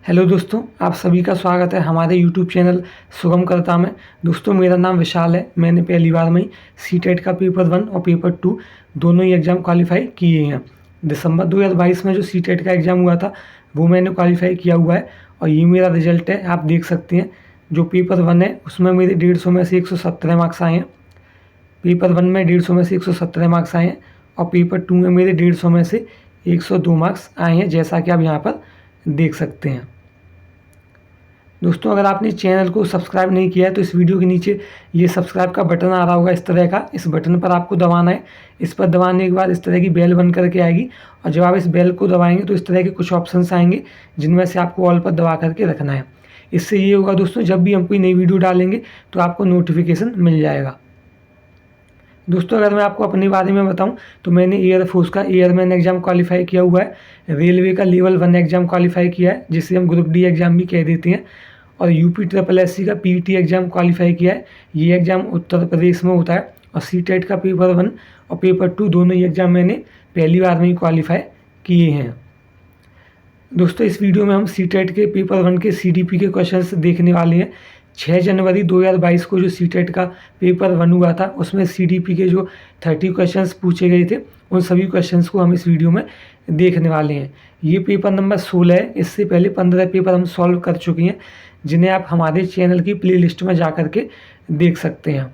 Hello दोस्तों, आप सभी का स्वागत है हमारे यूट्यूब चैनल सुगम करता में। दोस्तों, मेरा नाम विशाल है। मैंने पहली बार में ही सीटेट का पेपर 1 और पेपर 2 दोनों ही एग्ज़ाम क्वालिफाई किए हैं। दिसंबर 2022 में जो सीटेट का एग्ज़ाम हुआ था वो मैंने क्वालिफाई किया हुआ है और ये मेरा रिजल्ट है, आप देख सकते हैं। जो पेपर 1 है उसमें मेरे 150 में से 117 मार्क्स आए हैं। पेपर 1 में 150 में से 117 मार्क्स आए हैं और पेपर 2 में मेरे 150 में से 102 मार्क्स आए हैं, जैसा कि आप यहाँ पर देख सकते हैं। दोस्तों, अगर आपने चैनल को सब्सक्राइब नहीं किया है तो इस वीडियो के नीचे ये सब्सक्राइब का बटन आ रहा होगा इस तरह का। इस बटन पर आपको दबाना है। इस पर दबाने के बाद इस तरह की बेल बन करके आएगी और जब आप इस बेल को दबाएंगे तो इस तरह के कुछ ऑप्शंस आएंगे जिनमें से आपको ऑल पर दबा करके रखना है। इससे ये होगा दोस्तों, जब भी हम कोई नई वीडियो डालेंगे तो आपको नोटिफिकेशन मिल जाएगा। दोस्तों, अगर मैं आपको अपने बारे में बताऊं तो मैंने एयरफोर्स का एयरमैन एग्ज़ाम क्वालिफाई किया हुआ है, रेलवे का लेवल 1 एग्ज़ाम क्वालिफाई किया है जिसे हम ग्रुप डी एग्ज़ाम भी कह देते हैं, और UPSSC का PET एग्ज़ाम क्वालिफाई किया है। ये एग्ज़ाम उत्तर प्रदेश में होता है। और सीटेट का पेपर 1 और पेपर 2 दोनों ही एग्ज़ाम मैंने पहली बार में ही क्वालिफाई किए हैं। दोस्तों, इस वीडियो में हम सीटेट के पेपर 1 के CDP के क्वेश्चंस देखने वाले हैं। 6 जनवरी 2022 को जो सीटेट का पेपर 1 हुआ था उसमें CDP के जो 30 क्वेश्चंस पूछे गए थे उन सभी क्वेश्चंस को हम इस वीडियो में देखने वाले हैं। ये पेपर नंबर 16 है। इससे पहले 15 पेपर हम सॉल्व कर चुके हैं जिन्हें आप हमारे चैनल की प्लेलिस्ट में जा कर के देख सकते हैं।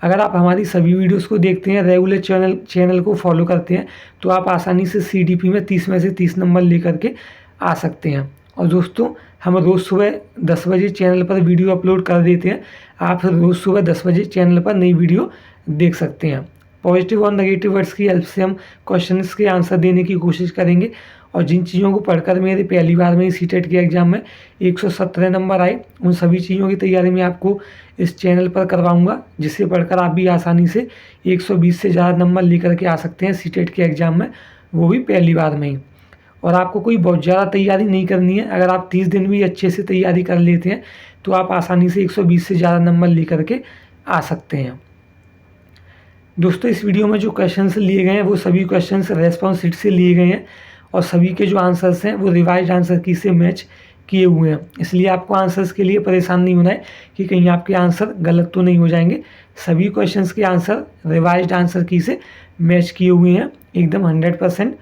अगर आप हमारी सभी वीडियोस को देखते हैं, रेगुलर चैनल को फॉलो करते हैं, तो आप आसानी से CDP में 30 में से 30 नंबर लेकर के आ सकते हैं। और दोस्तों, हम रोज़ सुबह 10 बजे चैनल पर वीडियो अपलोड कर देते हैं। आप रोज़ सुबह 10 बजे चैनल पर नई वीडियो देख सकते हैं। पॉजिटिव और नेगेटिव वर्ड्स की हेल्प से हम क्वेश्चंस के आंसर देने की कोशिश करेंगे। और जिन चीज़ों को पढ़कर मेरे पहली बार में ही सीटेट के एग्ज़ाम में 117 नंबर आए, उन सभी चीज़ों की तैयारी मैं आपको इस चैनल पर करवाऊंगा, जिससे पढ़कर आप भी आसानी से 120 से ज़्यादा नंबर लेकर के आ सकते हैं सीटेट के एग्ज़ाम में, वो भी पहली बार में ही। और आपको कोई बहुत ज़्यादा तैयारी नहीं करनी है। अगर आप 30 दिन भी अच्छे से तैयारी कर लेते हैं तो आप आसानी से 120 से ज़्यादा नंबर लेकर के आ सकते हैं। दोस्तों, इस वीडियो में जो क्वेश्चंस लिए गए हैं वो सभी क्वेश्चंस रेस्पॉन्स शीट से लिए गए हैं और सभी के जो आंसर्स हैं वो रिवाइज्ड आंसर की से मैच किए हुए हैं। इसलिए आपको आंसर्स के लिए परेशान नहीं होना है कि कहीं आपके आंसर गलत तो नहीं हो जाएंगे। सभी क्वेश्चंस के आंसर रिवाइज्ड आंसर की से मैच किए हुए हैं। एकदम 100%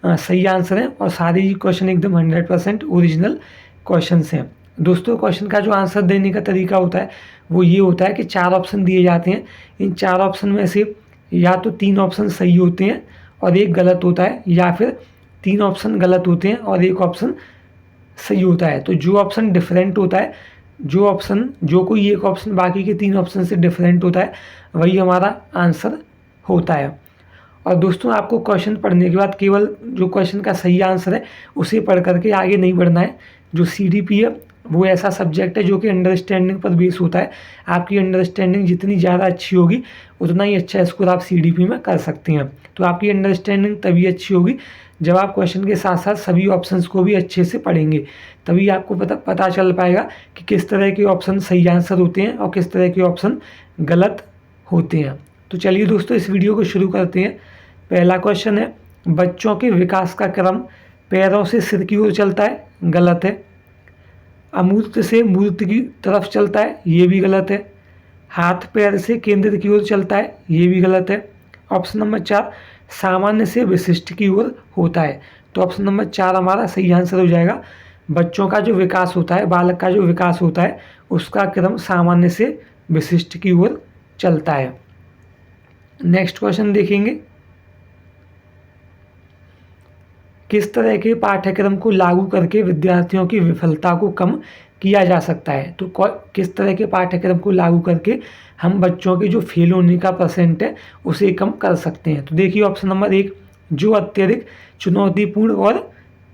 सही आंसर है और सारे ही क्वेश्चन एकदम 100% ओरिजिनल क्वेश्चंस हैं। दोस्तों, क्वेश्चन का जो आंसर देने का तरीका होता है वो ये होता है कि 4 ऑप्शन दिए जाते हैं। इन 4 ऑप्शन में से या तो 3 ऑप्शन सही होते हैं और एक गलत होता है, या फिर 3 ऑप्शन गलत होते हैं और एक ऑप्शन सही होता है। तो जो ऑप्शन डिफरेंट होता है, जो कोई एक ऑप्शन बाकी के 3 ऑप्शन से डिफरेंट होता है, वही हमारा आंसर होता है। और दोस्तों, आपको क्वेश्चन पढ़ने के बाद केवल जो क्वेश्चन का सही आंसर है उसे पढ़ करके आगे नहीं बढ़ना है। जो CDP है वो ऐसा सब्जेक्ट है जो कि अंडरस्टैंडिंग पर बेस होता है। आपकी अंडरस्टैंडिंग जितनी ज़्यादा अच्छी होगी उतना ही अच्छा स्कोर आप CDP में कर सकते हैं। तो आपकी अंडरस्टैंडिंग तभी अच्छी होगी जब आप क्वेश्चन के साथ साथ सभी ऑप्शंस को भी अच्छे से पढ़ेंगे। तभी आपको पता चल पाएगा कि किस तरह के ऑप्शन सही आंसर होते हैं और किस तरह के ऑप्शन गलत होते हैं। तो चलिए दोस्तों, इस वीडियो को शुरू करते हैं। पहला क्वेश्चन है, बच्चों के विकास का क्रम पैरों से सिर की ओर चलता है, गलत है। अमूर्त से मूर्त की तरफ चलता है, ये भी गलत है। हाथ पैर से केंद्र की ओर चलता है, ये भी गलत है। ऑप्शन नंबर 4, सामान्य से विशिष्ट की ओर होता है। तो ऑप्शन नंबर 4 हमारा सही आंसर हो जाएगा। बच्चों का जो विकास होता है, बालक का जो विकास होता है, उसका क्रम सामान्य से विशिष्ट की ओर चलता है। नेक्स्ट क्वेश्चन देखेंगे, किस तरह के पाठ्यक्रम को लागू करके विद्यार्थियों की विफलता को कम किया जा सकता है। तो किस तरह के पाठ्यक्रम को लागू करके हम बच्चों के जो फेल होने का परसेंट है उसे कम कर सकते हैं। तो देखिए, ऑप्शन नंबर 1, जो अत्यधिक चुनौतीपूर्ण और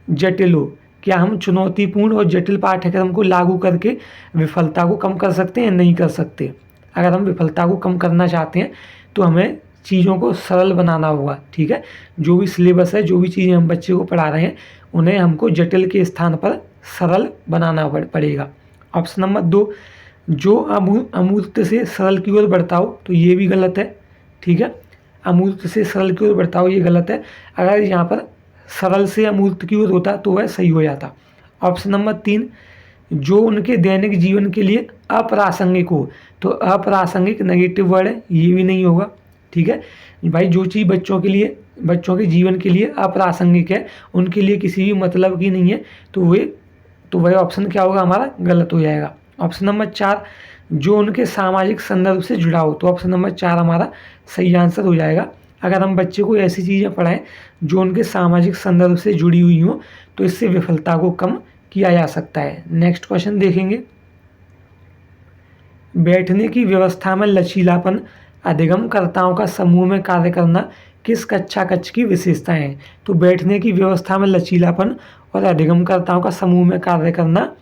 जटिल हो। क्या हम चुनौतीपूर्ण और जटिल पाठ्यक्रम को लागू करके विफलता को कम कर सकते हैं? नहीं कर सकते। अगर हम विफलता को कम करना चाहते हैं तो हमें चीज़ों को सरल बनाना होगा। ठीक है, जो भी सिलेबस है, जो भी चीज़ें हम बच्चे को पढ़ा रहे हैं, उन्हें हमको जटिल के स्थान पर सरल बनाना पड़ेगा। ऑप्शन नंबर 2, जो अमूर्त से सरल की ओर बढ़ता हो, तो ये भी गलत है। ठीक है, अमूर्त से सरल की ओर बढ़ता हो, ये गलत है। अगर यहाँ पर सरल से अमूर्त की ओर होता तो वह सही हो जाता। ऑप्शन नंबर 3, जो उनके दैनिक जीवन के लिए अप्रासंगिक हो। तो अप्रासंगिक नेगेटिव वर्ड है, ये भी नहीं होगा। ठीक है भाई, जो चीज़ बच्चों के जीवन के लिए अप्रासंगिक है, उनके लिए किसी भी मतलब की नहीं है, तो वह ऑप्शन क्या होगा हमारा, गलत हो जाएगा। ऑप्शन नंबर 4, जो उनके सामाजिक संदर्भ से जुड़ा हो। तो ऑप्शन नंबर 4 हमारा सही आंसर हो जाएगा। अगर हम बच्चे को ऐसी चीज़ें पढ़ाएं जो उनके सामाजिक संदर्भ से जुड़ी हुई हों, तो इससे विफलता को कम किया जा सकता है। नेक्स्ट क्वेश्चन देखेंगे, बैठने की व्यवस्था में लचीलापन अधिगमकर्ताओं का समूह में कार्य करना किस कक्षा कक्ष की विशेषताएं हैं। तो बैठने की व्यवस्था में लचीलापन और अधिगमकर्ताओं का समूह में कार्य करना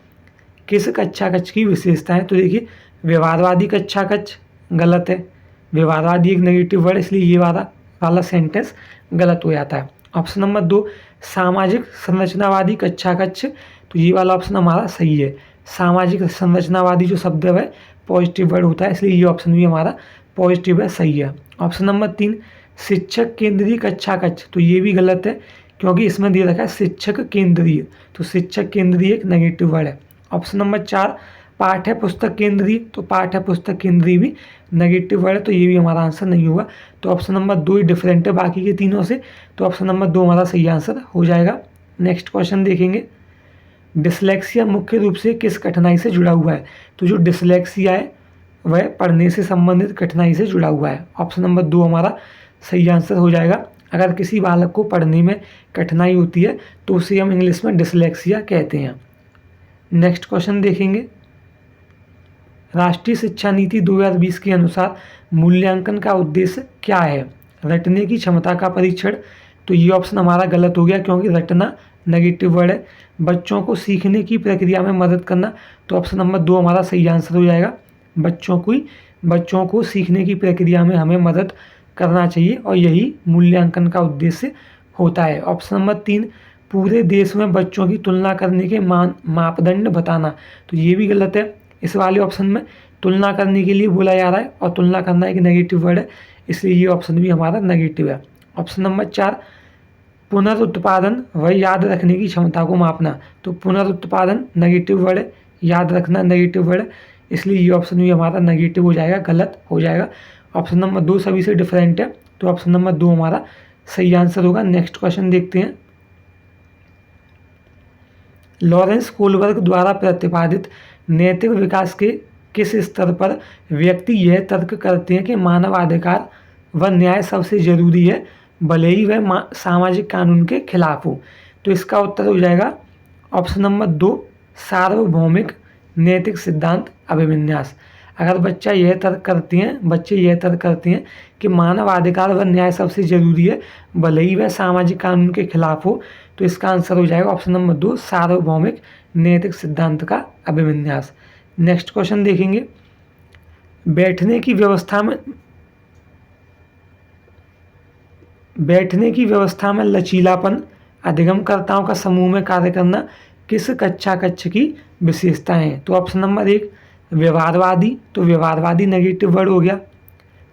किस कक्षा कक्ष की विशेषताएं। तो देखिए, व्यवहारवादी कक्षा कक्ष गलत है, व्यवहारवादी एक नेगेटिव वर्ड, इसलिए ये वाला सेंटेंस गलत हो जाता है। ऑप्शन नंबर 2, सामाजिक संरचनावादी कक्षा कक्ष। तो ये वाला ऑप्शन हमारा सही है। सामाजिक संरचनावादी जो शब्द है पॉजिटिव वर्ड होता है, इसलिए ये ऑप्शन भी हमारा पॉजिटिव है, सही है। ऑप्शन नंबर 3, शिक्षक केंद्रीय कक्षा कक्ष। तो ये भी गलत है, क्योंकि इसमें दे रखा है शिक्षक केंद्रीय, तो शिक्षक केंद्रीय एक नेगेटिव वर्ड है। ऑप्शन नंबर 4, पाठ्य पुस्तक केंद्रीय। तो पाठ्य पुस्तक केंद्रीय भी नेगेटिव वर्ड है, तो ये भी हमारा आंसर नहीं होगा। तो ऑप्शन नंबर 2 ही डिफरेंट है बाकी के तीनों से, तो ऑप्शन नंबर 2 हमारा सही आंसर हो जाएगा। नेक्स्ट क्वेश्चन देखेंगे, डिसलेक्सिया मुख्य रूप से किस कठिनाई से जुड़ा हुआ है। तो जो डिसलेक्सिया है वह पढ़ने से संबंधित कठिनाई से जुड़ा हुआ है। ऑप्शन नंबर 2 हमारा सही आंसर हो जाएगा। अगर किसी बालक को पढ़ने में कठिनाई होती है तो उसे हम इंग्लिश में डिसलेक्सिया कहते हैं। नेक्स्ट क्वेश्चन देखेंगे, राष्ट्रीय शिक्षा नीति 2020 के अनुसार मूल्यांकन का उद्देश्य क्या है। रटने की क्षमता का परीक्षण। तो ये ऑप्शन हमारा गलत हो गया, क्योंकि रटना नेगेटिव वर्ड है। बच्चों को सीखने की प्रक्रिया में मदद करना। तो ऑप्शन नंबर 2 हमारा सही आंसर हो जाएगा। बच्चों को सीखने की प्रक्रिया में हमें मदद करना चाहिए, और यही मूल्यांकन का उद्देश्य होता है। ऑप्शन नंबर 3, पूरे देश में बच्चों की तुलना करने के मापदंड बताना। तो ये भी गलत है। इस वाले ऑप्शन में तुलना करने के लिए बोला जा रहा है, और तुलना करना एक नेगेटिव वर्ड है, इसलिए ये ऑप्शन भी हमारा नेगेटिव है। ऑप्शन नंबर 4, पुनरुत्पादन व याद रखने की क्षमता को मापना। तो पुनरुत्पादन नेगेटिव वर्ड है, याद रखना नेगेटिव वर्ड है, इसलिए ये ऑप्शन भी हमारा नेगेटिव हो जाएगा, गलत हो जाएगा। ऑप्शन नंबर 2 सभी से डिफरेंट है, तो ऑप्शन नंबर 2 हमारा सही आंसर होगा। नेक्स्ट क्वेश्चन देखते हैं, लॉरेंस कोलबर्ग द्वारा प्रतिपादित नैतिक विकास के किस स्तर पर व्यक्ति यह तर्क करते हैं कि मानवाधिकार व न्याय सबसे जरूरी है, भले ही वह सामाजिक कानून के खिलाफ हो। तो इसका उत्तर हो जाएगा ऑप्शन नंबर 2, सार्वभौमिक नैतिक सिद्धांत अभिविन्यास। अगर बच्चे यह तर्क करते हैं कि मानवाधिकार व न्याय सबसे जरूरी है, भले ही वह सामाजिक कानून के खिलाफ हो, तो इसका आंसर हो जाएगा ऑप्शन नंबर 2, सार्वभौमिक नैतिक सिद्धांत का अभिविन्यास। नेक्स्ट क्वेश्चन देखेंगे, बैठने की व्यवस्था में लचीलापन अधिगमकर्ताओं का समूह में कार्य करना किस कक्षा कक्ष की विशेषताएं हैं। तो ऑप्शन नंबर 1, व्यवहारवादी। तो व्यवहारवादी नेगेटिव वर्ड हो गया।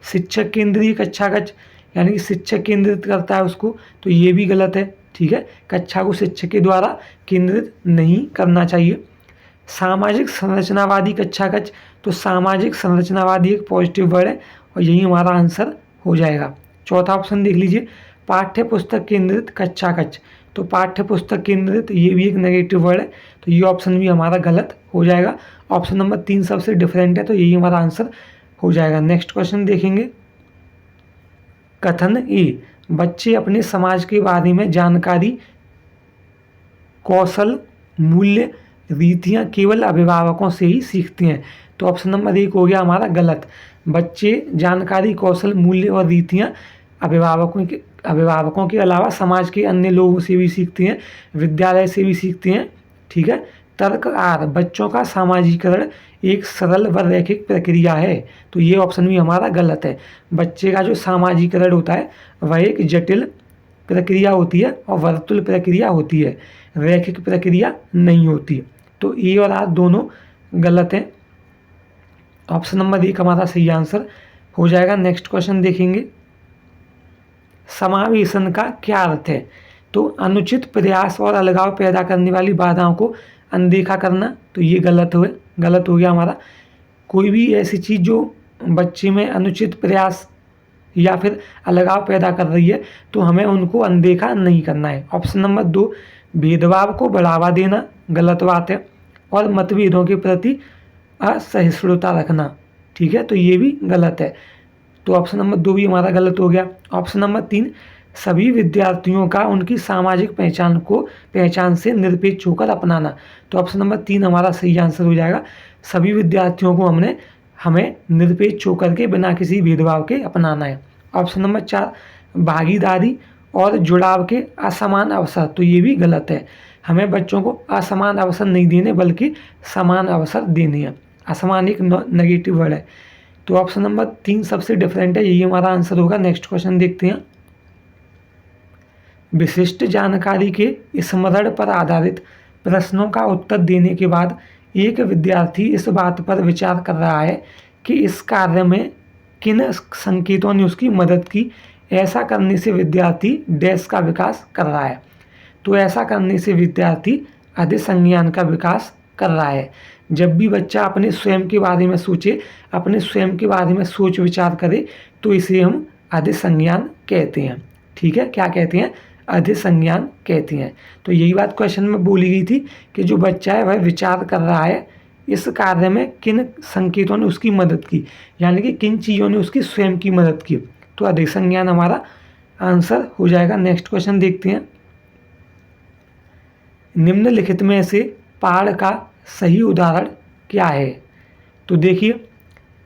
शिक्षक केंद्रीय कक्षा कक्ष, यानी कि शिक्षक केंद्रित करता है उसको, तो ये भी गलत है। ठीक है, कक्षा को शिक्षक के द्वारा केंद्रित नहीं करना चाहिए। सामाजिक संरचनावादी कक्षा कक्ष। तो सामाजिक संरचनावादी एक पॉजिटिव वर्ड है, और यही हमारा आंसर हो जाएगा। चौथा ऑप्शन देख लीजिए, पाठ्य पुस्तक केंद्रित कक्षा कक्ष। तो पाठ्य पुस्तक केंद्रित ये भी एक नेगेटिव वर्ड है, तो ये ऑप्शन भी हमारा गलत हो जाएगा। ऑप्शन नंबर 3 सबसे डिफरेंट है, तो यही हमारा आंसर हो जाएगा। नेक्स्ट क्वेश्चन देखेंगे, कथन ए, बच्चे अपने समाज के बारे में जानकारी, कौशल, मूल्य, रीतियाँ केवल अभिभावकों से ही सीखते हैं। तो ऑप्शन नंबर 1 हो गया हमारा गलत। बच्चे जानकारी, कौशल, मूल्य और रीतियाँ अभिभावकों के अलावा समाज के अन्य लोगों से भी सीखते हैं, विद्यालय से भी सीखते हैं। ठीक है, तर्क आर, बच्चों का सामाजिकरण एक सरल व रैखिक प्रक्रिया है। तो ये ऑप्शन भी हमारा गलत है। बच्चे का जो सामाजिकरण होता है वह एक जटिल प्रक्रिया होती है और वर्तुल प्रक्रिया होती है, रैखिक प्रक्रिया नहीं होती। तो ए और आर दोनों गलत हैं। ऑप्शन नंबर 1 हमारा सही आंसर हो जाएगा। नेक्स्ट क्वेश्चन देखेंगे, समावेशन का क्या अर्थ है। तो अनुचित प्रयास और अलगाव पैदा करने वाली बाधाओं को अनदेखा करना, तो ये गलत हो गया हमारा। कोई भी ऐसी चीज़ जो बच्चे में अनुचित प्रयास या फिर अलगाव पैदा कर रही है तो हमें उनको अनदेखा नहीं करना है। ऑप्शन नंबर 2, भेदभाव को बढ़ावा देना, गलत बात है। और मतभेदों के प्रति असहिष्णुता रखना, ठीक है, तो ये भी गलत है। तो ऑप्शन नंबर 2 भी हमारा गलत हो गया। ऑप्शन नंबर 3, सभी विद्यार्थियों का उनकी सामाजिक पहचान से निरपेक्ष होकर अपनाना, तो ऑप्शन नंबर 3 हमारा सही आंसर हो जाएगा। सभी विद्यार्थियों को हमें निरपेक्ष होकर के बिना किसी भेदभाव के अपनाना है। ऑप्शन नंबर 4, भागीदारी और जुड़ाव के असमान अवसर, तो ये भी गलत है। हमें बच्चों को असमान अवसर नहीं देने बल्कि समान अवसर देने हैं। असमान एक नेगेटिव वर्ड है। तो ऑप्शन नंबर 3 सबसे डिफरेंट है, यही हमारा आंसर होगा। नेक्स्ट क्वेश्चन देखते हैं। विशिष्ट जानकारी के स्मरण पर आधारित प्रश्नों का उत्तर देने के बाद एक विद्यार्थी इस बात पर विचार कर रहा है कि इस कार्य में किन संकेतों ने उसकी मदद की। ऐसा करने से विद्यार्थी डैश का विकास कर रहा है, तो ऐसा करने से विद्यार्थी अधिसंज्ञान का विकास कर रहा है। जब भी बच्चा अपने स्वयं के बारे में सोचे, अपने स्वयं के बारे में सोच विचार करे, तो इसे हम अधिसंज्ञान कहते हैं। ठीक है, क्या कहते हैं? अधिसंज्ञान कहते हैं। तो यही बात क्वेश्चन में बोली गई थी कि जो बच्चा है वह विचार कर रहा है इस कार्य में किन संकेतों ने उसकी मदद की, यानी कि किन चीज़ों ने उसकी स्वयं की मदद की, तो अधिसंज्ञान हमारा आंसर हो जाएगा। नेक्स्ट क्वेश्चन देखते हैं। निम्नलिखित में से पहाड़ का सही उदाहरण क्या है? तो देखिए,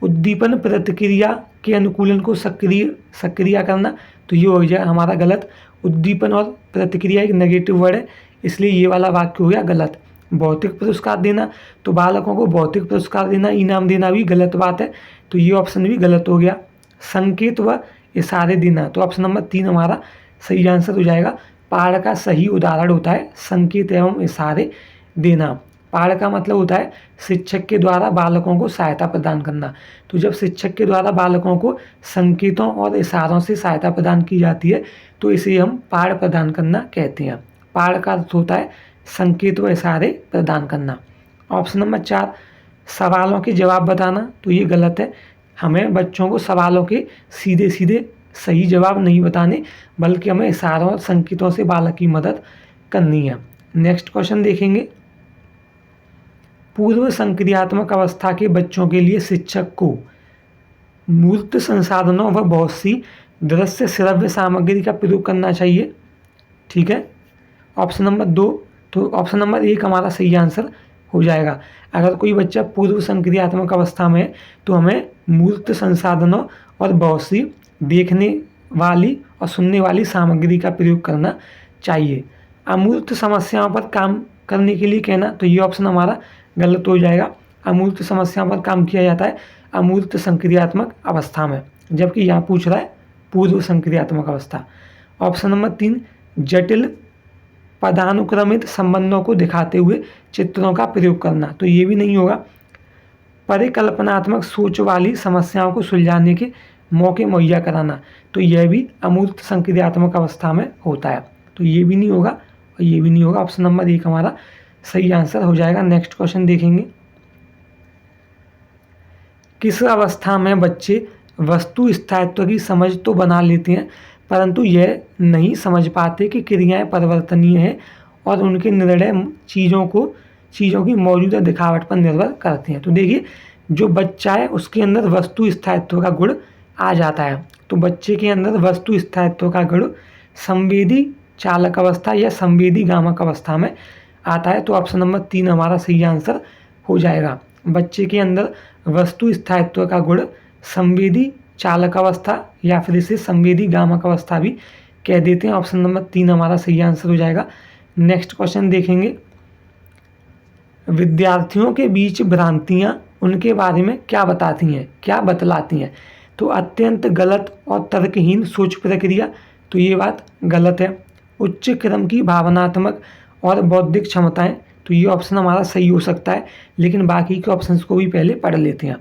उद्दीपन प्रतिक्रिया के अनुकूलन को सक्रिय करना, तो ये हो जाए हमारा गलत। उद्दीपन और प्रतिक्रिया एक नेगेटिव वर्ड है, इसलिए ये वाला वाक्य हो गया गलत। भौतिक पुरस्कार देना, तो बालकों को भौतिक पुरस्कार देना, इनाम देना भी गलत बात है, तो ये ऑप्शन भी गलत हो गया। संकेत व इशारे देना, तो ऑप्शन नंबर 3 हमारा सही आंसर हो जाएगा। पहाड़ का सही उदाहरण होता है संकेत एवं इशारे देना। पहाड़ का मतलब होता है शिक्षक के द्वारा बालकों को सहायता प्रदान करना। तो जब शिक्षक के द्वारा बालकों को संकेतों और इशारों से सहायता प्रदान की जाती है तो इसे हम पहाड़ प्रदान करना कहते हैं। पहाड़ का अर्थ होता है संकेत व इशारे प्रदान करना। ऑप्शन नंबर 4, सवालों के जवाब बताना, तो ये गलत है। हमें बच्चों को सवालों के सीधे सीधे सही जवाब नहीं बताने, बल्कि हमें इशारों और संकेतों से बालक की मदद करनी है। नेक्स्ट क्वेश्चन देखेंगे। पूर्व संक्रियात्मक अवस्था के बच्चों के लिए शिक्षक को मूर्त संसाधनों व बहुत सी दृश्य श्रव्य सामग्री का प्रयोग करना चाहिए। ठीक है, ऑप्शन नंबर 2, तो ऑप्शन नंबर 1 हमारा सही आंसर हो जाएगा। अगर कोई बच्चा पूर्व संक्रियात्मक अवस्था में है तो हमें मूर्त संसाधनों और बहुत सी देखने वाली और सुनने वाली सामग्री का प्रयोग करना चाहिए। अमूर्त समस्याओं पर काम करने के लिए कहना, तो ये ऑप्शन हमारा गलत हो जाएगा। अमूर्त समस्याओं पर काम किया जाता है अमूर्त संक्रियात्मक अवस्था में, जबकि यहाँ पूछ रहा है पूर्व संक्रियात्मक अवस्था। ऑप्शन नंबर 3, जटिल पदानुक्रमित संबंधों को दिखाते हुए चित्रों का प्रयोग करना, तो ये भी नहीं होगा। परिकल्पनात्मक सोच वाली समस्याओं को सुलझाने के मौके मुहैया कराना, तो यह भी अमूर्त संक्रियात्मक अवस्था में होता है, तो ये भी नहीं होगा और ये भी नहीं होगा। ऑप्शन नंबर 1 हमारा सही आंसर हो जाएगा। नेक्स्ट क्वेश्चन देखेंगे। किस अवस्था में बच्चे वस्तु स्थायित्व की समझ तो बना लेते हैं परंतु यह नहीं समझ पाते कि क्रियाएं परिवर्तनीय हैं और उनके निर्णय चीज़ों की मौजूदा दिखावट पर निर्भर करते हैं। तो देखिए, जो बच्चा है उसके अंदर वस्तु स्थायित्व का गुण आ जाता है। तो बच्चे के अंदर वस्तु स्थायित्व का गुण संवेदी चालक अवस्था या संवेदी गामक अवस्था में आता है, तो ऑप्शन नंबर 3 हमारा सही आंसर हो जाएगा। बच्चे के अंदर वस्तु स्थायित्व का गुण संवेदी चालक अवस्था या फिर इसे संवेदी गामक अवस्था भी कह देते हैं। ऑप्शन नंबर 3 हमारा सही आंसर हो जाएगा। नेक्स्ट क्वेश्चन देखेंगे। विद्यार्थियों के बीच भ्रांतियां उनके बारे में क्या बतलाती हैं? तो अत्यंत गलत और तर्कहीन सोच प्रक्रिया, तो ये बात गलत है। उच्च क्रम की भावनात्मक और बौद्धिक क्षमताएं, तो ये ऑप्शन हमारा सही हो सकता है, लेकिन बाकी के ऑप्शंस को भी पहले पढ़ लेते हैं।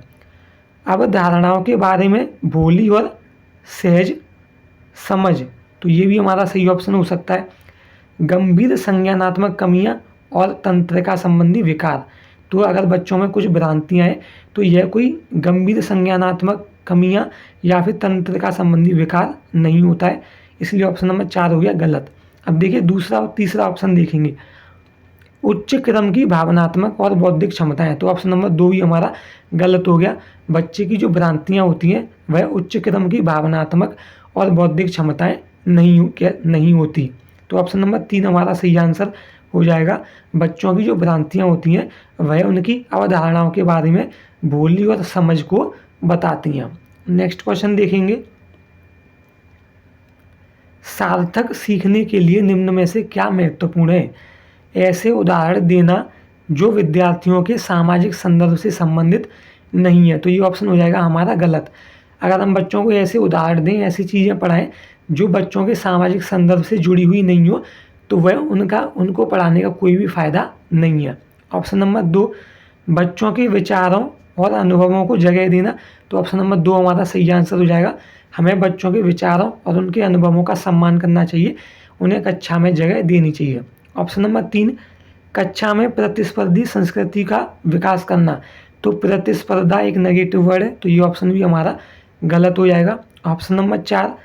अब धारणाओं के बारे में भोली और सहज समझ, तो ये भी हमारा सही ऑप्शन हो सकता है। गंभीर संज्ञानात्मक कमियां और तंत्रिका संबंधी विकार। तो अगर बच्चों में कुछ भ्रांतियां हैं तो यह कोई गंभीर संज्ञानात्मक कमियां या फिर तंत्रिका संबंधी विकार नहीं होता है, इसलिए ऑप्शन नंबर 4 हो गया गलत। अब देखिए दूसरा और तीसरा ऑप्शन देखेंगे। उच्च क्रम की भावनात्मक और बौद्धिक क्षमताएं, तो ऑप्शन नंबर 2 ही हमारा गलत हो गया। बच्चे की जो भ्रांतियां होती हैं वह उच्च क्रम की भावनात्मक और बौद्धिक क्षमताएं नहीं होती। तो ऑप्शन नंबर 3 हमारा सही आंसर हो जाएगा। बच्चों की जो भ्रांतियां होती हैं वह उनकी अवधारणाओं के बारे में भूली और समझ को बताती हैं। नेक्स्ट क्वेश्चन देखेंगे। सार्थक सीखने के लिए निम्न में से क्या महत्वपूर्ण है? ऐसे उदाहरण देना जो विद्यार्थियों के सामाजिक संदर्भ से संबंधित नहीं है। तो ये ऑप्शन हो जाएगा हमारा गलत। अगर हम बच्चों को ऐसे उदाहरण दें, ऐसी चीज़ें पढ़ाएं जो बच्चों के सामाजिक संदर्भ से जुड़ी हुई नहीं हो, तो वह उनको पढ़ाने का कोई भी फ़ायदा नहीं है। ऑप्शन नंबर 2 बच्चों के विचारों और अनुभवों को जगह देना। तो ऑप्शन नंबर 2 हमारा सही आंसर हो जाएगा। हमें बच्चों के विचारों और उनके अनुभवों का सम्मान करना चाहिए, उन्हें कक्षा में जगह देनी चाहिए। ऑप्शन नंबर 3 कक्षा में प्रतिस्पर्धी संस्कृति का विकास करना। तो प्रतिस्पर्धा एक नेगेटिव वर्ड है, तो ये ऑप्शन भी हमारा गलत हो जाएगा। ऑप्शन नंबर 4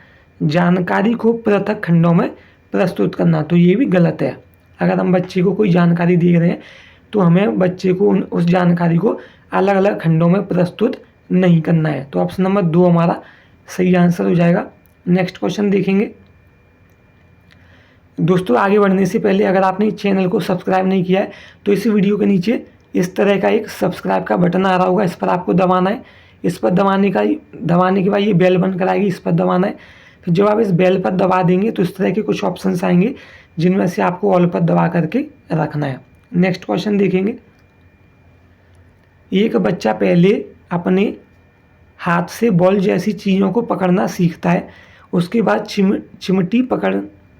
जानकारी को पृथक खंडों में प्रस्तुत करना। तो ये भी गलत है। अगर हम बच्चे को कोई जानकारी दे रहे हैं तो हमें बच्चे को उस जानकारी को अलग अलग खंडों में प्रस्तुत नहीं करना है। तो ऑप्शन नंबर 2 हमारा सही आंसर हो जाएगा। नेक्स्ट क्वेश्चन देखेंगे। दोस्तों आगे बढ़ने से पहले अगर आपने चैनल को सब्सक्राइब नहीं किया है तो इस वीडियो के नीचे इस तरह का एक सब्सक्राइब का बटन आ रहा होगा, इस पर आपको दबाना है। इस पर दबाने के बाद ये बेल बन कर आएगी, इस पर दबाना है। फिर जब आप इस बेल पर दबा देंगे तो इस तरह के कुछ ऑप्शंस आएंगे जिनमें से आपको ऑल पर दबा करके रखना है। नेक्स्ट क्वेश्चन देखेंगे। एक बच्चा पहले अपने हाथ से बॉल जैसी चीज़ों को पकड़ना सीखता है, उसके बाद चिमटी पकड़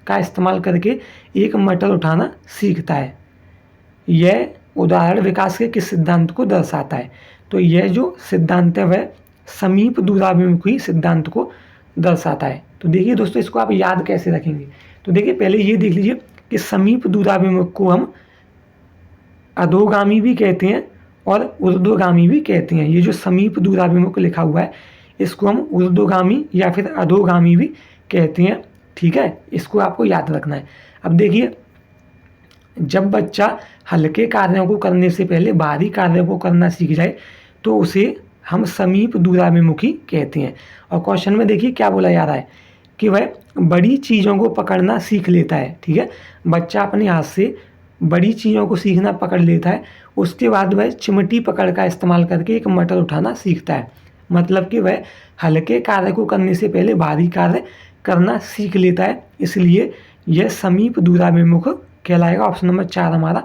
का इस्तेमाल करके एक मटर उठाना सीखता है। यह उदाहरण विकास के किस सिद्धांत को दर्शाता है? तो यह जो सिद्धांत है वह समीप दूराभिमुखी सिद्धांत को दर्शाता है। तो देखिए दोस्तों इसको आप याद कैसे रखेंगे? तो देखिए पहले ये देख लीजिए कि समीप दूराभिमुख को हम अधोगामी भी कहते हैं और ऊर्ध्वगामी भी कहते हैं। ये जो समीप दूराभिमुख लिखा हुआ है इसको हम ऊर्ध्वगामी या फिर अधोगामी भी कहते हैं। ठीक है, इसको आपको याद रखना है। अब देखिए जब बच्चा हल्के कार्यों को करने से पहले भारी कार्यों को करना सीख जाए तो उसे हम समीप दूराभिमुखी कहते हैं। और क्वेश्चन में देखिए क्या बोला जा रहा है कि वह बड़ी चीज़ों को पकड़ना सीख लेता है। ठीक है, बच्चा अपने हाथ से बड़ी चीज़ों को सीखना पकड़ लेता है, उसके बाद वह चिमटी पकड़ का इस्तेमाल करके एक मटर उठाना सीखता है। मतलब कि वह हल्के कार्य को करने से पहले भारी कार्य करना सीख लेता है, इसलिए यह समीप दूराभिमुख कहलाएगा। ऑप्शन नंबर 4 हमारा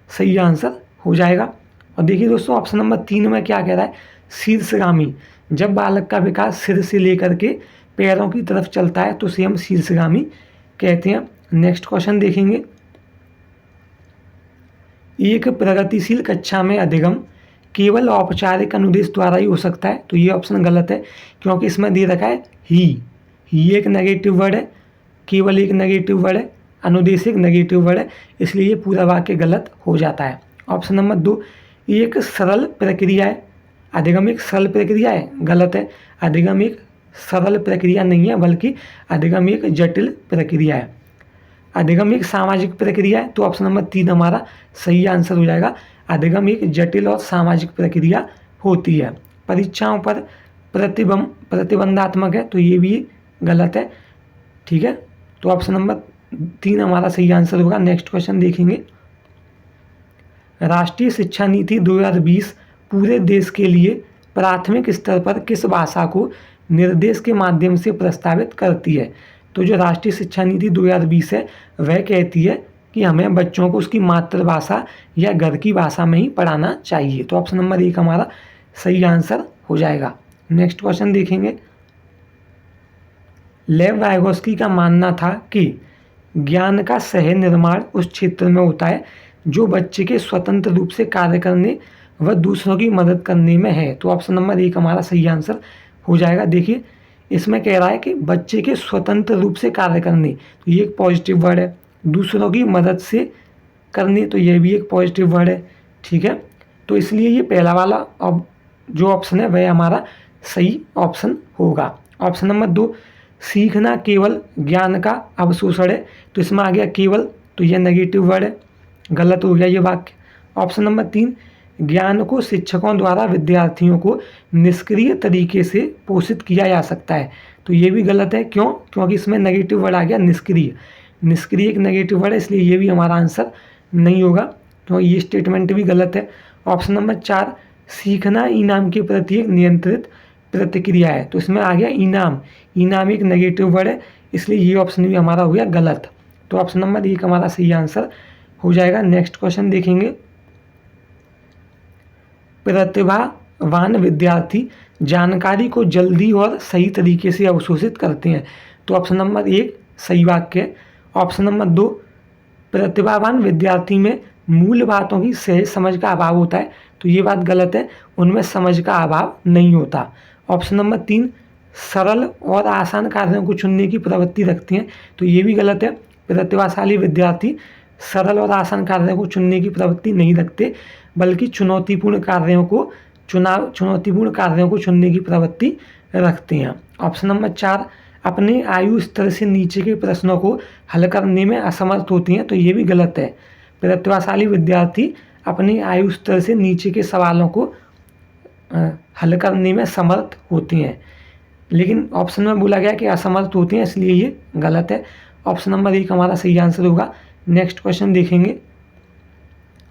सही आंसर हो जाएगा। और देखिए दोस्तों ऑप्शन नंबर 3 में क्या कह रहा है? शीर्षगामी। जब बालक का विकास सिर से लेकर के पैरों की तरफ चलता है तो उसे हम शीर्षगामी कहते हैं। नेक्स्ट क्वेश्चन देखेंगे। एक प्रगतिशील कक्षा में अधिगम केवल औपचारिक अनुदेश द्वारा ही हो सकता है। तो ये ऑप्शन गलत है क्योंकि इसमें दे रखा है ही एक नेगेटिव वर्ड है, केवल एक नेगेटिव वर्ड है, अनुदेश एक नेगेटिव वर्ड है, इसलिए ये पूरा वाक्य गलत हो जाता है। ऑप्शन नंबर 2 एक सरल प्रक्रिया है, अधिगम एक सरल प्रक्रिया है, गलत है। अधिगम एक सरल प्रक्रिया नहीं है बल्कि अधिगम एक जटिल प्रक्रिया है। अधिगम एक सामाजिक प्रक्रिया है, तो ऑप्शन नंबर 3 हमारा सही आंसर हो जाएगा। अधिगम एक जटिल और सामाजिक प्रक्रिया होती है। परीक्षाओं पर प्रतिबंधात्मक है, तो ये भी गलत है। ठीक है, तो ऑप्शन नंबर 3 हमारा सही आंसर होगा। नेक्स्ट क्वेश्चन देखेंगे। राष्ट्रीय शिक्षा नीति 2020 पूरे देश के लिए प्राथमिक स्तर पर किस भाषा को निर्देश के माध्यम से प्रस्तावित करती है? तो जो राष्ट्रीय शिक्षा नीति 2020 है वह कहती है कि हमें बच्चों को उसकी मातृभाषा या घर की भाषा में ही पढ़ाना चाहिए। तो ऑप्शन नंबर 1 हमारा सही आंसर हो जाएगा। नेक्स्ट क्वेश्चन देखेंगे। लेव वाइगोस्की का मानना था कि ज्ञान का सह निर्माण उस क्षेत्र में होता है जो बच्चे के स्वतंत्र रूप से कार्य करने व दूसरों की मदद करने में है। तो ऑप्शन नंबर 1 हमारा सही आंसर हो जाएगा। देखिए इसमें कह रहा है कि बच्चे के स्वतंत्र रूप से कार्य करने, तो ये एक पॉजिटिव वर्ड है। दूसरों की मदद से करनी, तो ये भी एक पॉजिटिव वर्ड है, ठीक है। तो इसलिए ये पहला वाला अब जो ऑप्शन है वह हमारा सही ऑप्शन होगा। ऑप्शन नंबर 2, सीखना केवल ज्ञान का अवशोषण है, तो इसमें आ गया केवल, तो यह नेगेटिव वर्ड है, गलत हो गया ये वाक्य। ऑप्शन नंबर 3, ज्ञान को शिक्षकों द्वारा विद्यार्थियों को निष्क्रिय तरीके से पोषित किया जा सकता है, तो ये भी गलत है। क्यों? क्योंकि इसमें नेगेटिव वर्ड आ गया निष्क्रिय। निष्क्रिय एक नेगेटिव वर्ड है, इसलिए ये भी हमारा आंसर नहीं होगा, तो ये स्टेटमेंट भी गलत है। ऑप्शन नंबर 4, सीखना इनाम के प्रति एक नियंत्रित प्रतिक्रिया है, तो इसमें आ गया इनाम। इनाम एक नेगेटिव वर्ड है, इसलिए ये ऑप्शन भी हमारा हो गया गलत। तो ऑप्शन नंबर 1 हमारा सही आंसर हो जाएगा। नेक्स्ट क्वेश्चन देखेंगे, प्रतिभावान विद्यार्थी जानकारी को जल्दी और सही तरीके से अवशोषित करते हैं, तो ऑप्शन नंबर 1 सही वाक्य है। ऑप्शन नंबर 2, प्रतिभावान विद्यार्थी में मूल बातों की सहज समझ का अभाव होता है, तो ये बात गलत है, उनमें समझ का अभाव नहीं होता। ऑप्शन नंबर 3, सरल और आसान कार्यों को चुनने की प्रवृत्ति रखते हैं, तो ये भी गलत है। प्रतिभाशाली विद्यार्थी सरल और आसान कार्यों को चुनने की प्रवृत्ति नहीं रखते, बल्कि चुनौतीपूर्ण कार्यों को चुनने की प्रवृत्ति रखते हैं। ऑप्शन नंबर 4, अपने आयु स्तर से नीचे के प्रश्नों को हल करने में असमर्थ होती हैं, तो ये भी गलत है। प्रतिभाशाली विद्यार्थी अपने आयु स्तर से नीचे के सवालों को हल करने में समर्थ होती हैं, लेकिन ऑप्शन में बोला गया कि असमर्थ होती हैं, इसलिए ये गलत है। ऑप्शन नंबर 1 हमारा सही आंसर होगा। नेक्स्ट क्वेश्चन देखेंगे,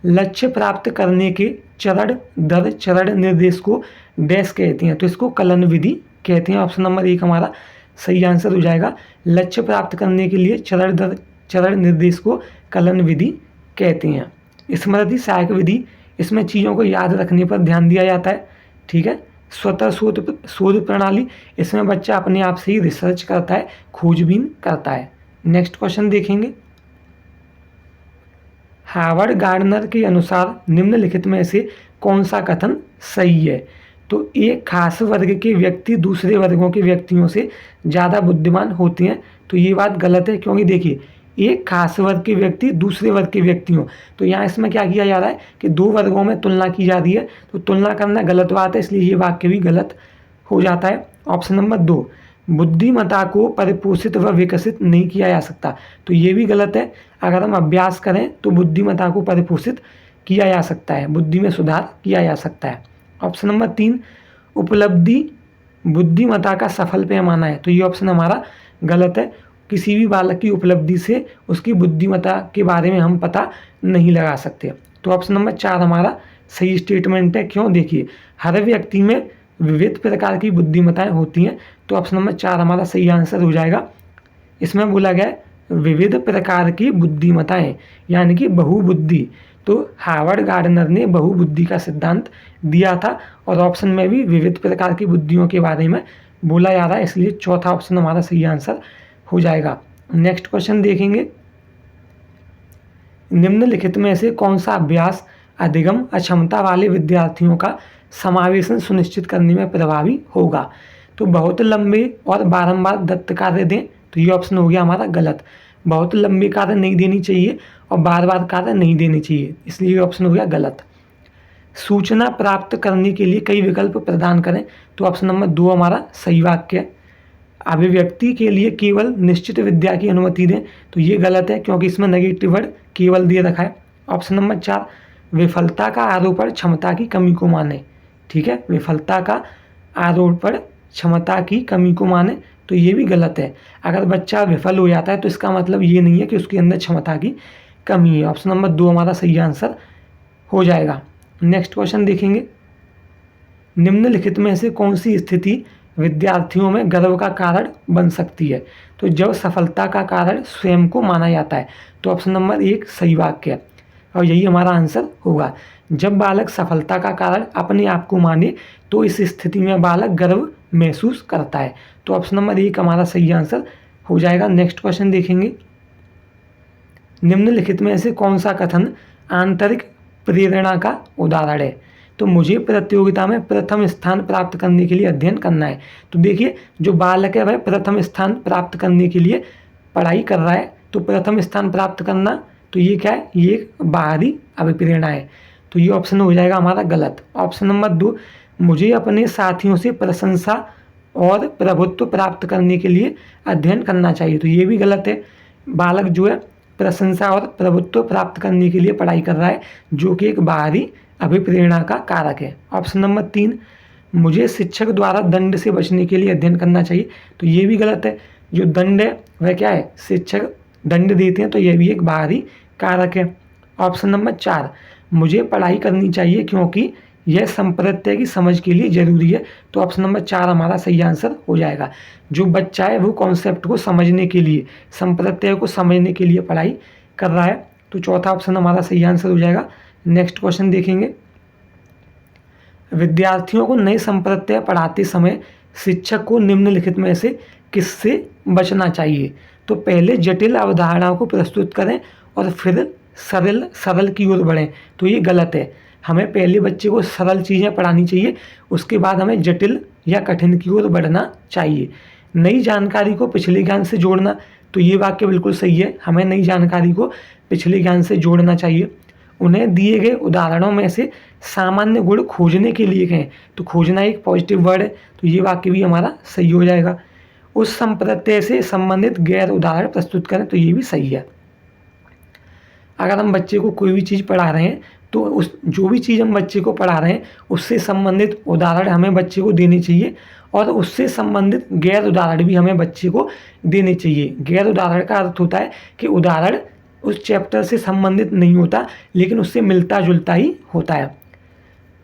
लक्ष्य प्राप्त करने के चरण दर चरण निर्देश को डैश कहते हैं, तो इसको कलन विधि कहते हैं। ऑप्शन नंबर 1 हमारा सही आंसर हो जाएगा। लक्ष्य प्राप्त करने के लिए चरण दर चरण निर्देश को कलन विधि कहते हैं। स्मृति सहायक विधि, इसमें चीज़ों को याद रखने पर ध्यान दिया जाता है, ठीक है। स्वतः शोध प्रणाली, इसमें बच्चा अपने आप से ही रिसर्च करता है, खोजबीन करता है। नेक्स्ट क्वेश्चन देखेंगे, हार्वर्ड गार्डनर के अनुसार निम्नलिखित में से कौन सा कथन सही है, तो एक खास वर्ग के व्यक्ति दूसरे वर्गों के व्यक्तियों से ज़्यादा बुद्धिमान होते हैं, तो ये बात गलत है। क्योंकि देखिए, एक खास वर्ग के व्यक्ति दूसरे वर्ग के व्यक्तियों, तो यहाँ इसमें क्या किया जा रहा है कि दो वर्गों में तुलना की जा रही है, तो तुलना करना गलत बात है, इसलिए ये वाक्य भी गलत हो जाता है। ऑप्शन नंबर 2, बुद्धिमत्ता को परिपोषित व विकसित नहीं किया जा सकता, तो ये भी गलत है। अगर हम अभ्यास करें तो बुद्धिमत्ता को परिपोषित किया जा सकता है, बुद्धि में सुधार किया जा सकता है। ऑप्शन नंबर 3, उपलब्धि बुद्धिमत्ता का सफल पैमाना है, तो ये ऑप्शन हमारा गलत है। किसी भी बालक की उपलब्धि से उसकी बुद्धिमत्ता के बारे में हम पता नहीं लगा सकते, तो ऑप्शन नंबर 4 हमारा सही स्टेटमेंट है। क्यों? देखिए, हर व्यक्ति में विविध प्रकार की बुद्धिमत्ताएं होती हैं, तो ऑप्शन नंबर 4 हमारा सही आंसर हो जाएगा। इसमें बोला गया है विविध प्रकार की बुद्धिमत्ताएं, यानी कि बहुबुद्धि, तो हार्वर्ड गार्डनर ने बहुबुद्धि का सिद्धांत दिया था, और ऑप्शन में भी विविध प्रकार की बुद्धियों के बारे में बोला जा रहा है, इसलिए चौथा ऑप्शन हमारा सही आंसर हो जाएगा। नेक्स्ट क्वेश्चन देखेंगे, निम्नलिखित में से कौन सा अभ्यास अधिगम अक्षमता वाले विद्यार्थियों का समावेशन सुनिश्चित करने में प्रभावी होगा, तो बहुत लंबे और बारंबार दत्त कार्य दें, तो ये ऑप्शन हो गया हमारा गलत। बहुत लंबे कार्य नहीं देनी चाहिए और बार बार कार्य नहीं देनी चाहिए, इसलिए ये ऑप्शन हो गया गलत। सूचना प्राप्त करने के लिए कई विकल्प प्रदान करें, तो ऑप्शन नंबर 2 हमारा सही वाक्य है। अभिव्यक्ति के लिए केवल निश्चित विद्या की अनुमति दें, तो ये गलत है, क्योंकि इसमें नेगेटिव वर्ड केवल दे रखा है। ऑप्शन नंबर 4, विफलता का आरोपण क्षमता की कमी को माने, ठीक है, विफलता का आरोपण क्षमता की कमी को माने, तो ये भी गलत है। अगर बच्चा विफल हो जाता है तो इसका मतलब ये नहीं है कि उसके अंदर क्षमता की कमी है। ऑप्शन नंबर 2 हमारा सही आंसर हो जाएगा। नेक्स्ट क्वेश्चन देखेंगे, निम्नलिखित में से कौन सी स्थिति विद्यार्थियों में गर्व का कारण बन सकती है, तो जब सफलता का कारण स्वयं को माना जाता है, तो ऑप्शन नंबर 1 सही वाक्य है, और यही हमारा आंसर होगा। जब बालक सफलता का कारण अपने आप को माने तो इस स्थिति में बालक गर्व महसूस करता है, तो ऑप्शन नंबर 1 हमारा सही आंसर हो जाएगा। नेक्स्ट क्वेश्चन देखेंगे, निम्नलिखित में से कौन सा कथन आंतरिक प्रेरणा का उदाहरण है, तो मुझे प्रतियोगिता में प्रथम स्थान प्राप्त करने के लिए अध्ययन करना है, तो देखिए, जो बालक है वह प्रथम स्थान प्राप्त करने के लिए पढ़ाई कर रहा है, तो प्रथम स्थान प्राप्त करना, तो ये क्या है, ये एक बाहरी अभिप्रेरणा है। तो ये ऑप्शन हो जाएगा हमारा गलत। ऑप्शन नंबर 2, मुझे अपने साथियों से प्रशंसा और प्रभुत्व प्राप्त करने के लिए अध्ययन करना चाहिए, तो ये भी गलत है। बालक जो है प्रशंसा और प्रभुत्व प्राप्त करने के लिए पढ़ाई कर रहा है, जो कि एक बाहरी अभिप्रेरणा का कारक है। ऑप्शन नंबर 3, मुझे शिक्षक द्वारा दंड से बचने के लिए अध्ययन करना चाहिए, तो ये भी गलत है। जो दंड है वह क्या है, शिक्षक दंड देते हैं, तो यह भी एक बाहरी कारक है। ऑप्शन नंबर 4, मुझे पढ़ाई करनी चाहिए क्योंकि यह संप्रत्यय की समझ के लिए जरूरी है, तो ऑप्शन नंबर 4 हमारा सही आंसर हो जाएगा। जो बच्चा है वो कॉन्सेप्ट को समझने के लिए, संप्रत्यय को समझने के लिए पढ़ाई कर रहा है, तो चौथा ऑप्शन हमारा सही आंसर हो जाएगा। नेक्स्ट क्वेश्चन देखेंगे, विद्यार्थियों को नए संप्रत्यय पढ़ाते समय शिक्षक को निम्नलिखित में से किससे बचना चाहिए? तो पहले जटिल अवधारणाओं को प्रस्तुत करें और फिर सरल की ओर बढ़ें, तो ये गलत है। हमें पहले बच्चे को सरल चीज़ें पढ़ानी चाहिए, उसके बाद हमें जटिल या कठिन की ओर बढ़ना चाहिए। नई जानकारी को पिछले ज्ञान से जोड़ना, तो ये वाक्य बिल्कुल सही है, हमें नई जानकारी को पिछले ज्ञान से जोड़ना चाहिए। उन्हें दिए गए उदाहरणों में से सामान्य गुण खोजने के लिए कहें, तो खोजना एक पॉजिटिव वर्ड है, तो ये वाक्य भी हमारा सही हो जाएगा। उस संप्रत्यय से संबंधित गैर उदाहरण प्रस्तुत करें, तो ये भी सही है। अगर हम बच्चे को कोई भी चीज़ पढ़ा रहे हैं, तो उस जो भी चीज़ हम बच्चे को पढ़ा रहे हैं उससे संबंधित उदाहरण हमें बच्चे को देने चाहिए, और उससे संबंधित गैर उदाहरण भी हमें बच्चे को देने चाहिए। गैर उदाहरण का अर्थ होता है कि उदाहरण उस चैप्टर से संबंधित नहीं होता, लेकिन उससे मिलता जुलता ही होता है।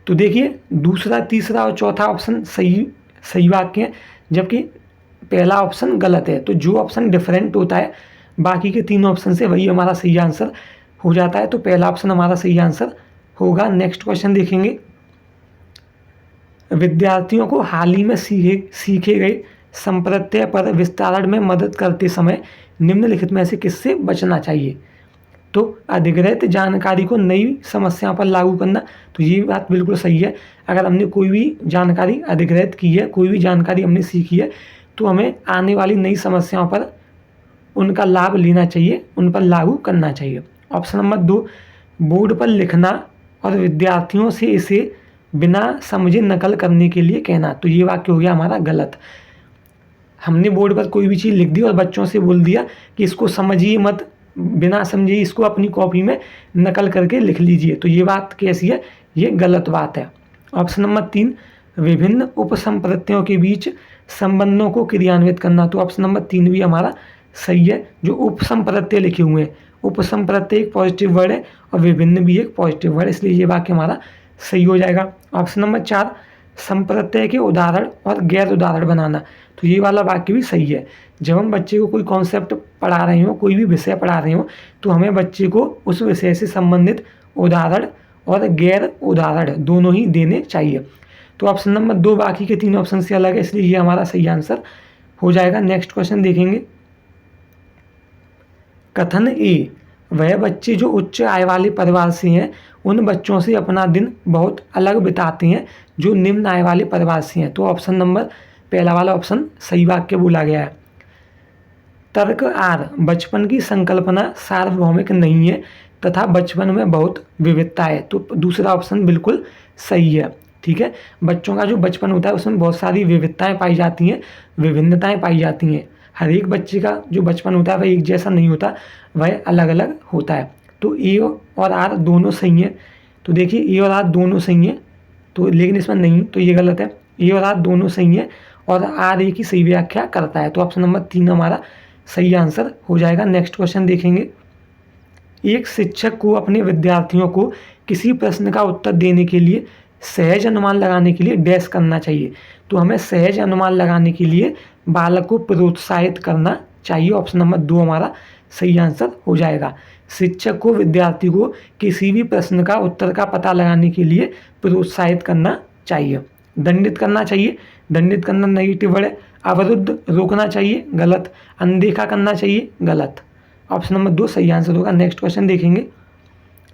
तो देखिए, दूसरा, तीसरा और चौथा ऑप्शन सही वाक्य है, जबकि पहला ऑप्शन गलत है। तो जो ऑप्शन डिफरेंट होता है बाकी के 3 ऑप्शन से, वही हमारा सही आंसर हो जाता है, तो पहला ऑप्शन हमारा सही आंसर होगा। नेक्स्ट क्वेश्चन देखेंगे, विद्यार्थियों को हाल ही में सीखे गए संप्रत्यय पर विस्तारण में मदद करते समय निम्नलिखित में से किससे बचना चाहिए? तो अधिग्रहित जानकारी को नई समस्याओं पर लागू करना, तो ये बात बिल्कुल सही है। अगर हमने कोई भी जानकारी अधिग्रहित की है, कोई भी जानकारी हमने सीखी है, तो हमें आने वाली नई समस्याओं पर उनका लाभ लेना चाहिए, उन पर लागू करना चाहिए। ऑप्शन नंबर 2, बोर्ड पर लिखना और विद्यार्थियों से इसे बिना समझे नकल करने के लिए कहना, तो ये वाक्य हो गया हमारा गलत। हमने बोर्ड पर कोई भी चीज़ लिख दी और बच्चों से बोल दिया कि इसको समझिए मत, बिना समझे इसको अपनी कॉपी में नकल करके लिख लीजिए, तो ये बात कैसी है, ये गलत बात है। ऑप्शन नंबर 3, विभिन्न उपसंप्रत्ययों के बीच संबंधों को क्रियान्वित करना, तो ऑप्शन नंबर 3 भी हमारा सही है। जो उपसंप्रत्यय लिखे हुए हैं, उपसंप्रत्यय एक पॉजिटिव वर्ड है और विभिन्न भी एक पॉजिटिव वर्ड है, इसलिए ये वाक्य हमारा सही हो जाएगा। ऑप्शन नंबर 4, संप्रत्यय के उदाहरण और गैर उदाहरण बनाना, तो ये वाला वाक्य भी सही है। जब हम बच्चे को कोई कॉन्सेप्ट पढ़ा रहे हो, कोई भी विषय पढ़ा रहे हो, तो हमें बच्चे को उस विषय से संबंधित उदाहरण और गैर उदाहरण दोनों ही देने चाहिए। तो ऑप्शन नंबर 2 बाकी के 3 ऑप्शन से अलग है, इसलिए ये हमारा सही आंसर हो जाएगा। नेक्स्ट क्वेश्चन देखेंगे, कथन ए, वह बच्चे जो उच्च आय वाले परिवार से हैं उन बच्चों से अपना दिन बहुत अलग बिताते हैं जो निम्न आय वाले परिवार से हैं, तो ऑप्शन नंबर पहला वाला ऑप्शन सही वाक्य बोला गया है। तर्क आर, बचपन की संकल्पना सार्वभौमिक नहीं है तथा बचपन में बहुत विविधता है, तो दूसरा ऑप्शन बिल्कुल सही है। ठीक है, बच्चों का जो बचपन होता है उसमें बहुत सारी विविधताएं पाई जाती हैं, विभिन्नताएं पाई जाती हैं। हर एक बच्चे का जो बचपन होता है वह एक जैसा नहीं होता, वह अलग अलग होता है। तो ए और आर दोनों सही हैं, तो देखिए ए और आर दोनों सही हैं, तो लेकिन इसमें नहीं, तो ये गलत है। ए और आर दोनों सही हैं और आर ए की सही व्याख्या करता है, तो ऑप्शन नंबर 3 हमारा सही आंसर हो जाएगा। नेक्स्ट क्वेश्चन देखेंगे, एक शिक्षक को अपने विद्यार्थियों को किसी प्रश्न का उत्तर देने के लिए सहज अनुमान लगाने के लिए डैश करना चाहिए, तो हमें सहज अनुमान लगाने के लिए बालक को प्रोत्साहित करना चाहिए। ऑप्शन नंबर 2 हमारा सही आंसर हो जाएगा। शिक्षक को विद्यार्थी को किसी भी प्रश्न का उत्तर का पता लगाने के लिए प्रोत्साहित करना चाहिए। दंडित करना चाहिए, दंडित करना नेगेटिव वर्ड है। अवरुद्ध, रोकना चाहिए, गलत। अनदेखा करना चाहिए, गलत। ऑप्शन नंबर 2 सही आंसर होगा। नेक्स्ट क्वेश्चन देखेंगे,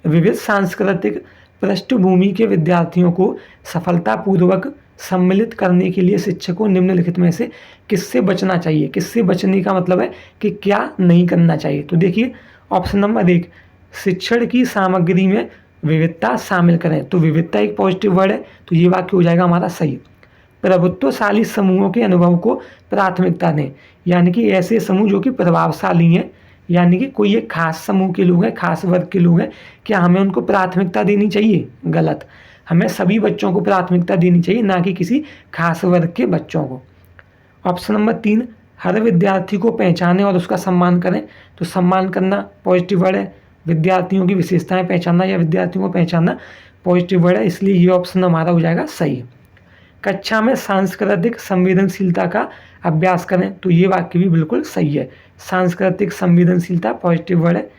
विविध सांस्कृतिक पृष्ठभूमि के विद्यार्थियों को सफलतापूर्वक सम्मिलित करने के लिए शिक्षक को निम्नलिखित में से किससे बचना चाहिए। किससे बचने का मतलब है कि क्या नहीं करना चाहिए। तो देखिए ऑप्शन नंबर 1, शिक्षण की सामग्री में विविधता शामिल करें। तो विविधता एक पॉजिटिव वर्ड है, तो ये वाक्य हो जाएगा हमारा सही। प्रभुत्वशाली समूहों के अनुभव को प्राथमिकता दें, यानी कि ऐसे समूह जो कि प्रभावशाली हैं, यानी कि कोई एक खास समूह के लोग हैं, खास वर्ग के लोग हैं, क्या हमें उनको प्राथमिकता देनी चाहिए? गलत। हमें सभी बच्चों को प्राथमिकता देनी चाहिए, ना कि किसी खास वर्ग के बच्चों को। ऑप्शन नंबर 3, हर विद्यार्थी को पहचानें और उसका सम्मान करें। तो सम्मान करना पॉजिटिव वर्ड है, विद्यार्थियों की विशेषताएं पहचानना या विद्यार्थियों को पहचानना पॉजिटिव वर्ड है, इसलिए ये ऑप्शन हमारा हो जाएगा सही। कक्षा में सांस्कृतिक संवेदनशीलता का अभ्यास करें। तो ये वाक्य भी बिल्कुल सही है, सांस्कृतिक संवेदनशीलता पॉजिटिव वर्ड है,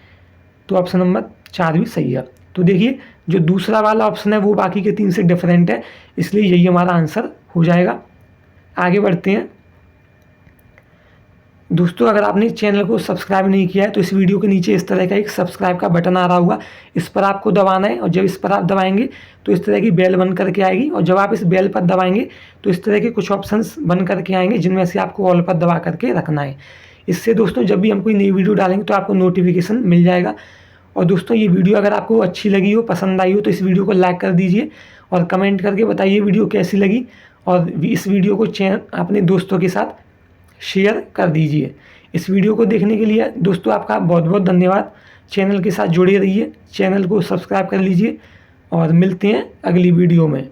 तो ऑप्शन नंबर 4 भी सही है। तो देखिए जो दूसरा वाला ऑप्शन है वो बाकी के 3 से डिफरेंट है, इसलिए यही हमारा आंसर हो जाएगा। आगे बढ़ते हैं दोस्तों, अगर आपने चैनल को सब्सक्राइब नहीं किया है तो इस वीडियो के नीचे इस तरह का एक सब्सक्राइब का बटन आ रहा होगा, इस पर आपको दबाना है, और जब इस पर आप दबाएंगे तो इस तरह की बेल बन करके आएगी, और जब आप इस बेल पर दबाएंगे तो इस तरह के कुछ ऑप्शंस बन करके आएंगे, जिनमें से आपको ऑल पर दबा करके रखना है। इससे दोस्तों जब भी हम कोई नई वीडियो डालेंगे तो आपको नोटिफिकेशन मिल जाएगा। और दोस्तों ये वीडियो अगर आपको अच्छी लगी हो, पसंद आई हो, तो इस वीडियो को लाइक कर दीजिए और कमेंट करके बताइए वीडियो कैसी लगी, और इस वीडियो को अपने दोस्तों के साथ शेयर कर दीजिए। इस वीडियो को देखने के लिए दोस्तों आपका बहुत बहुत धन्यवाद। चैनल के साथ जुड़े रहिए, चैनल को सब्सक्राइब कर लीजिए, और मिलते हैं अगली वीडियो में।